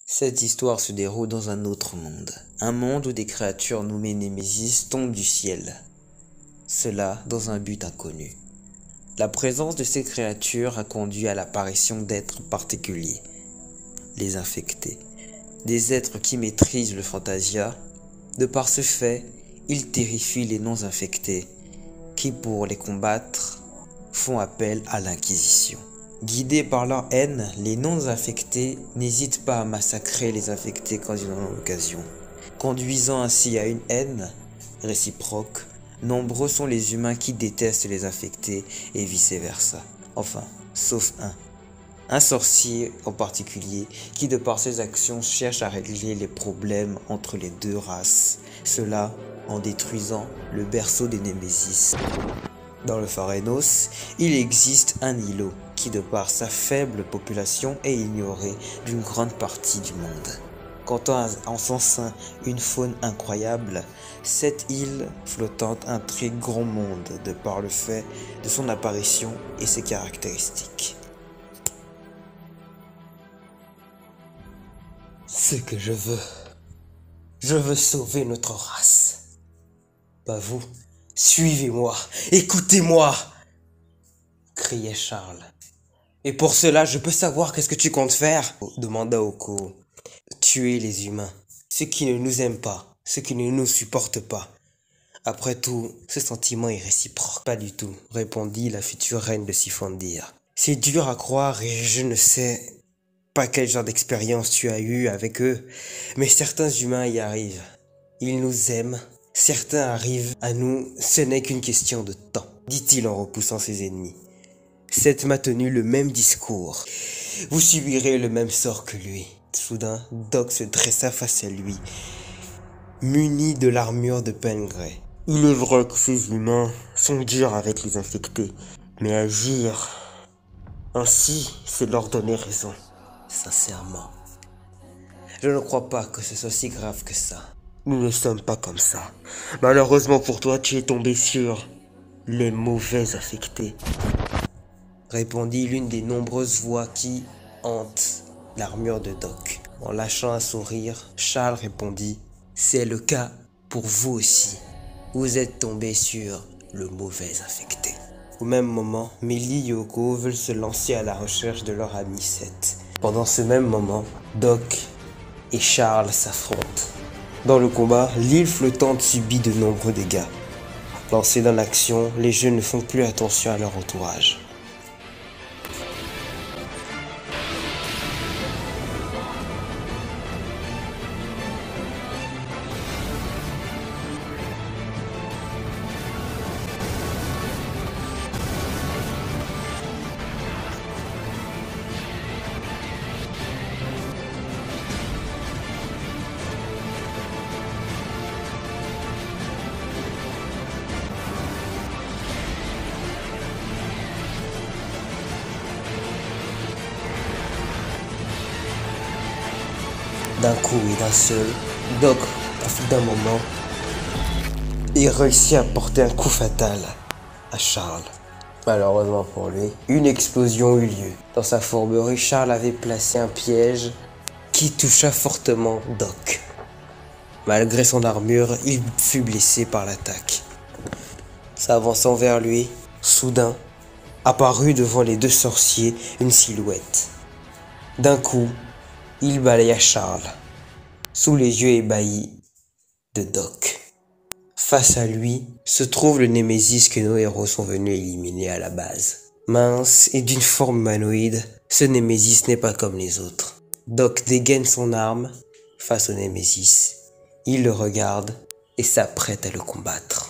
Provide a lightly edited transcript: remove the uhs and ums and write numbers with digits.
Cette histoire se déroule dans un autre monde. Un monde où des créatures nommées Némésis tombent du ciel. Cela dans un but inconnu. La présence de ces créatures a conduit à l'apparition d'êtres particuliers. Les infectés. Des êtres qui maîtrisent le fantasia. De par ce fait, ils terrifient les non-infectés, qui pour les combattre, font appel à l'Inquisition. Guidés par leur haine, les non-infectés n'hésitent pas à massacrer les infectés quand ils en ont l'occasion. Conduisant ainsi à une haine réciproque, nombreux sont les humains qui détestent les infectés et vice-versa. Enfin, sauf un. Un sorcier en particulier qui de par ses actions cherche à régler les problèmes entre les deux races. Cela en détruisant le berceau des Némésis. Dans le Pharénos, il existe un îlot qui de par sa faible population est ignoré d'une grande partie du monde. Comptant en son sein une faune incroyable, cette île flottante intrigue grand monde de par le fait de son apparition et ses caractéristiques. Ce que je veux sauver notre race. Pas vous, suivez-moi, écoutez-moi, criait Charles. Et pour cela, je peux savoir qu'est-ce que tu comptes faire, demanda Oko. Tuer les humains, ceux qui ne nous aiment pas, ceux qui ne nous supportent pas. Après tout, ce sentiment est réciproque. Pas du tout, répondit la future reine de Sifandir. C'est dur à croire et je ne sais pas quel genre d'expérience tu as eu avec eux, mais certains humains y arrivent. Ils nous aiment, certains arrivent à nous, ce n'est qu'une question de temps, dit-il en repoussant ses ennemis. Seth m'a tenu le même discours. Vous subirez le même sort que lui. Soudain, Doc se dressa face à lui, muni de l'armure de Pengrey. Il est vrai que ces humains sont durs avec les infectés, mais agir ainsi, c'est leur donner raison. Sincèrement, je ne crois pas que ce soit si grave que ça. Nous ne sommes pas comme ça. Malheureusement pour toi, tu es tombé sur les mauvais affectés, répondit l'une des nombreuses voix qui hantent l'armure de Doc. En lâchant un sourire, Charles répondit « C'est le cas pour vous aussi. Vous êtes tombé sur le mauvais affecté. » Au même moment, Mélie et Oko veulent se lancer à la recherche de leur ami Seth. Pendant ce même moment, Doc et Charles s'affrontent. Dans le combat, l'île flottante subit de nombreux dégâts. Lancés dans l'action, les jeunes ne font plus attention à leur entourage. D'un coup et d'un seul, Doc profite d'un moment et réussit à porter un coup fatal à Charles. Malheureusement pour lui, une explosion eut lieu. Dans sa fourberie, Charles avait placé un piège qui toucha fortement Doc. Malgré son armure, il fut blessé par l'attaque. S'avançant vers lui, soudain, apparut devant les deux sorciers une silhouette. D'un coup, il balaya Charles, sous les yeux ébahis de Doc. Face à lui se trouve le Némésis que nos héros sont venus éliminer à la base. Mince et d'une forme humanoïde, ce Némésis n'est pas comme les autres. Doc dégaine son arme face au Némésis. Il le regarde et s'apprête à le combattre.